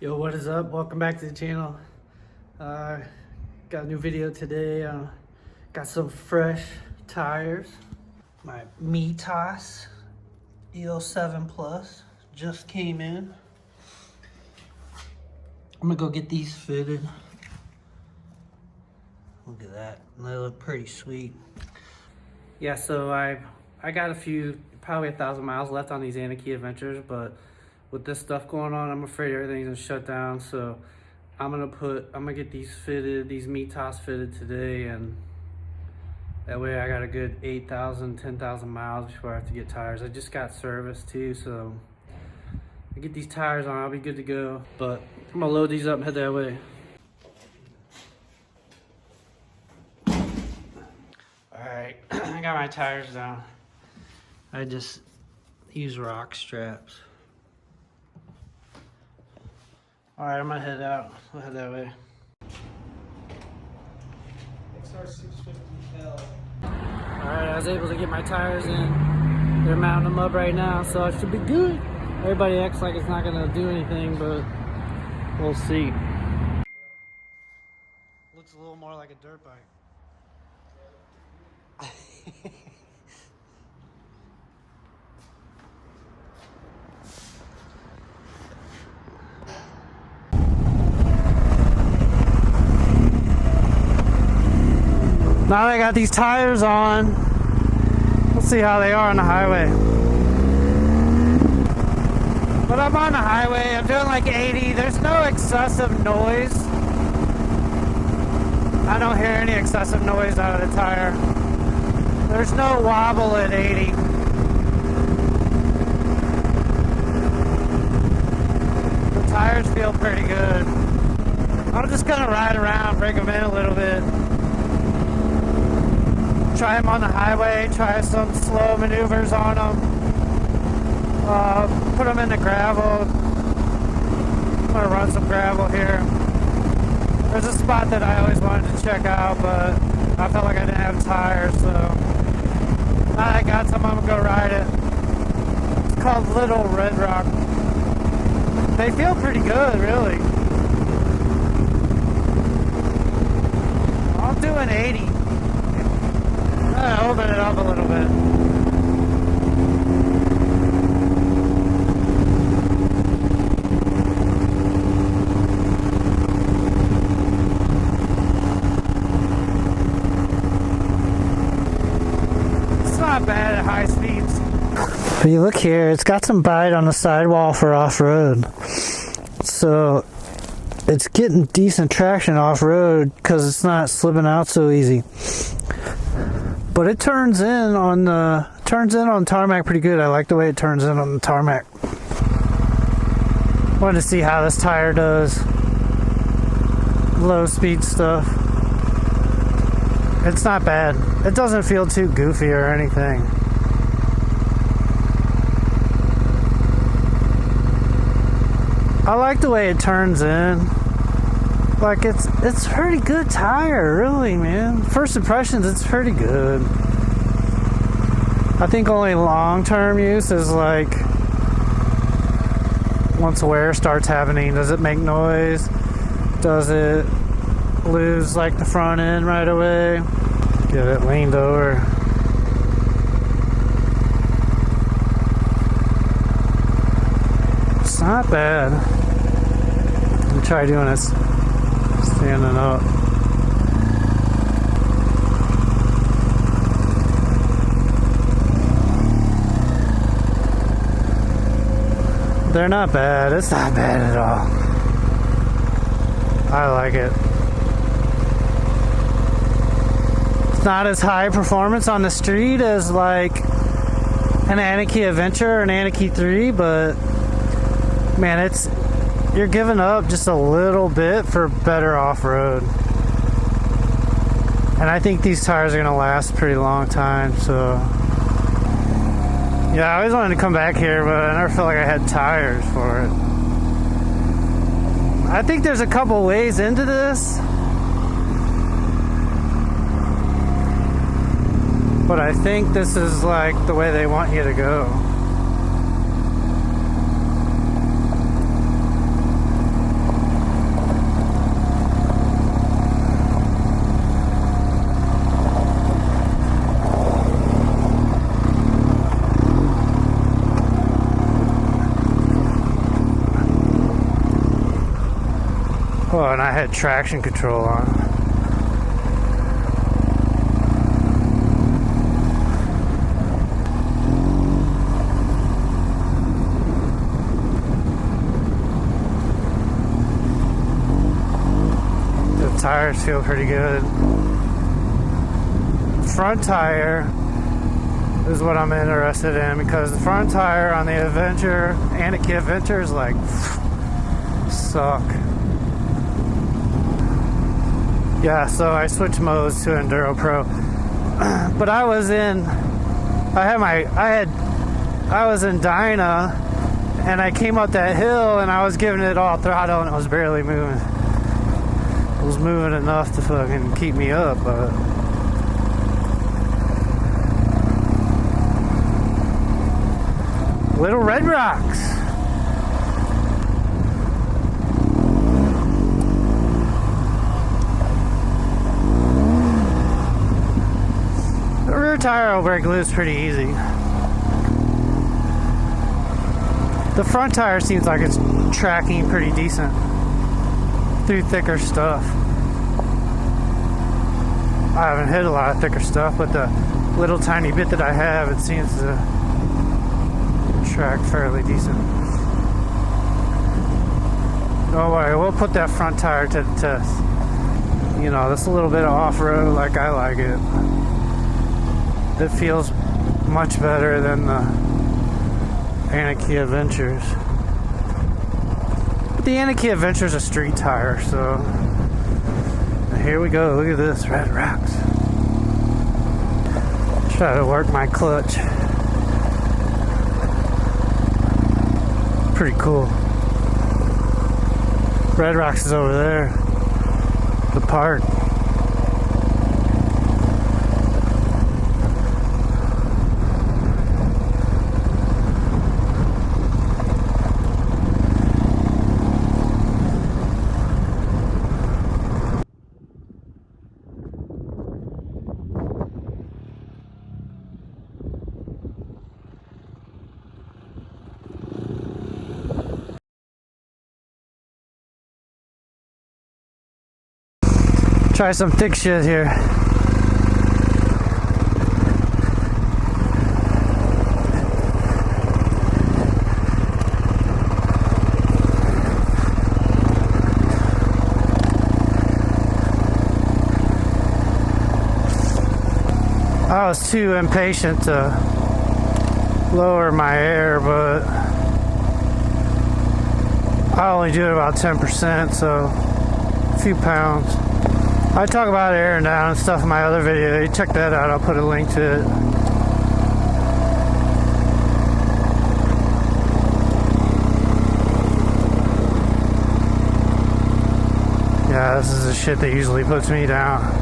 Yo, what is up? Welcome back to the channel. Got a new video today. Got some fresh tires. My MITAS E07 Plus just came in. I'm gonna go get these fitted. Look at that. They look pretty sweet. Yeah, so I got probably 1,000 miles left on these Anarchy Adventures, but with this stuff going on, I'm afraid everything's gonna shut down. So I'm gonna get these MITAS fitted today, and that way I got a good 8,000, 10,000 miles before I have to get tires. I just got service too, so I get these tires on, I'll be good to go. But I'm gonna load these up and head that way. All right, I got my tires down. I just use rock straps. All right, I'm gonna head out. I'll head that way. XR650L. All right, I was able to get my tires in. They're mounting them up right now, so I should be good. Everybody acts like it's not gonna do anything, but we'll see. Looks a little more like a dirt bike. Now that I got these tires on, we'll see how they are on the highway. But I'm on the highway, I'm doing like 80. There's no excessive noise. I don't hear any excessive noise out of the tire. There's no wobble at 80. The tires feel pretty good. I'm just gonna ride around, break them in a little bit. Try them on the highway, try some slow maneuvers on them. Put them in the gravel. I'm gonna run some gravel here. There's a spot that I always wanted to check out, but I felt like I didn't have tires, so now I got some, I'm gonna go ride it. It's called Little Red Rock. They feel pretty good, really. I'm doing 80. Open it up a little bit. It's not bad at high speeds. But you look here, it's got some bite on the sidewall for off-road. So it's getting decent traction off-road because it's not slipping out so easy. But it turns in on tarmac pretty good. I like the way it turns in on the tarmac. Wanted to see how this tire does. Low speed stuff. It's not bad. It doesn't feel too goofy or anything. I like the way it turns in. Like it's pretty good tire, really, man. First impressions, it's pretty good. I think only long-term use is like once wear starts happening, does it make noise? Does it lose like the front end right away? Get it leaned over. It's not bad. Let me try doing this. Standing up. They're not bad. It's not bad at all. I like it. It's not as high performance on the street as like an Anarchy Adventure or an Anarchy 3, but man, you're giving up just a little bit for better off-road. And I think these tires are going to last a pretty long time, so yeah, I always wanted to come back here, but I never felt like I had tires for it. I think there's a couple ways into this, but I think this is like the way they want you to go. Oh, and I had traction control on. The tires feel pretty good. Front tire is what I'm interested in, because the front tire on the Adventure, Anarchy Adventure, is like suck. Yeah, so I switched modes to Enduro Pro. But I was in Dyna, and I came up that hill and I was giving it all throttle and it was barely moving. It was moving enough to fucking keep me up, but Little Red Rocks. The rear tire will break loose pretty easy. The front tire seems like it's tracking pretty decent through thicker stuff. I haven't hit a lot of thicker stuff, but the little tiny bit that I have, it seems to track fairly decent. Don't worry, we'll put that front tire to the test. You know, that's a little bit of off-road like I like it. It feels much better than the Anarchy Adventures. But the Anarchy Adventure is a street tire, so here we go. Look at this, Red Rocks. Try to work my clutch. Pretty cool. Red Rocks is over there. The park. Try some thick shit here. I was too impatient to lower my air, but I only do it about 10%, so a few pounds. I talk about airing down and stuff in my other video. You check that out. I'll put a link to it. Yeah, this is the shit that usually puts me down.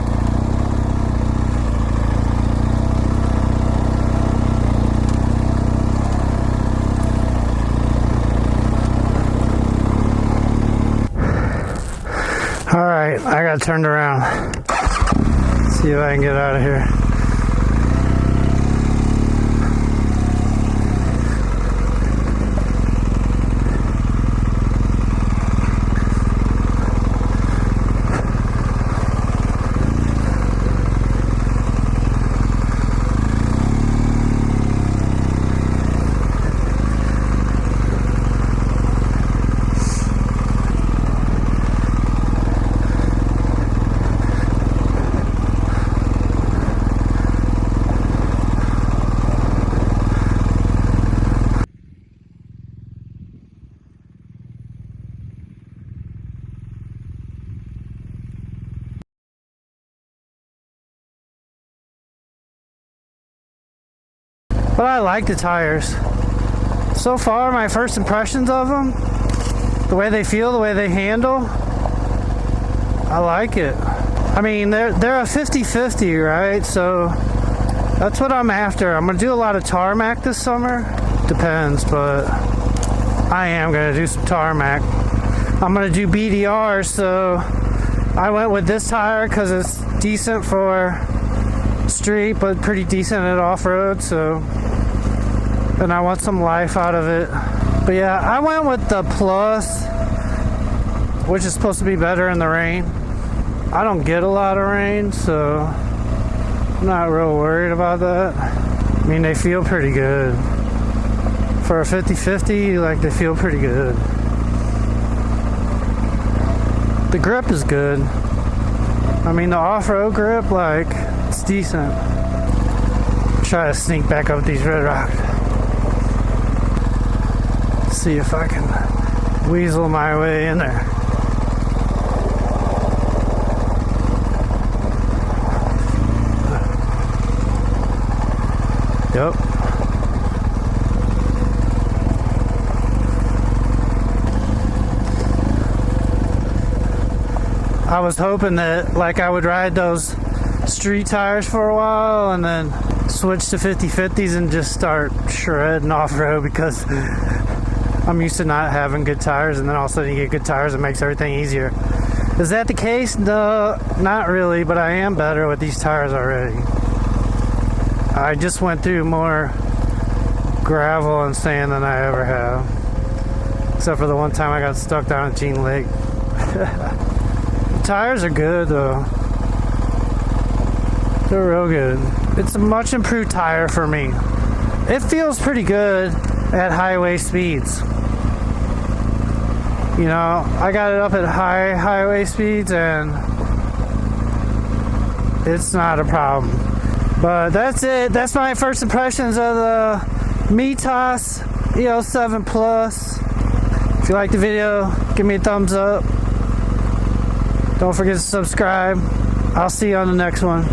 Alright, I got turned around. See if I can get out of here. But I like the tires. So far, my first impressions of them, the way they feel, the way they handle, I like it. I mean, they're a 50-50, right? So that's what I'm after. I'm gonna do a lot of Tarmac this summer. Depends, but I am gonna do some Tarmac. I'm gonna do BDR, so I went with this tire because it's decent for street, but pretty decent at off-road, so, and I want some life out of it. But yeah, I went with the Plus which is supposed to be better in the rain. I don't get a lot of rain, so I'm not real worried about that. I mean, they feel pretty good. For a 50/50, like, they feel pretty good. The grip is good. I mean, the off-road grip, like, it's decent. Try to sneak back up these red rocks. See if I can weasel my way in there. Yep. I was hoping that, like, I would ride those street tires for a while and then switch to 50/50s and just start shredding off-road, because I'm used to not having good tires, and then all of a sudden you get good tires, it makes everything easier. Is that the case? No, not really, but I am better with these tires already. I just went through more gravel and sand than I ever have. Except for the one time I got stuck down at Jean Lake. The tires are good though. They're real good. It's a much improved tire for me. It feels pretty good at highway speeds. You know, I got it up at high highway speeds and it's not a problem. But that's it. That's my first impressions of the MITAS E07 Plus. If you like the video, give me a thumbs up. Don't forget to subscribe. I'll see you on the next one.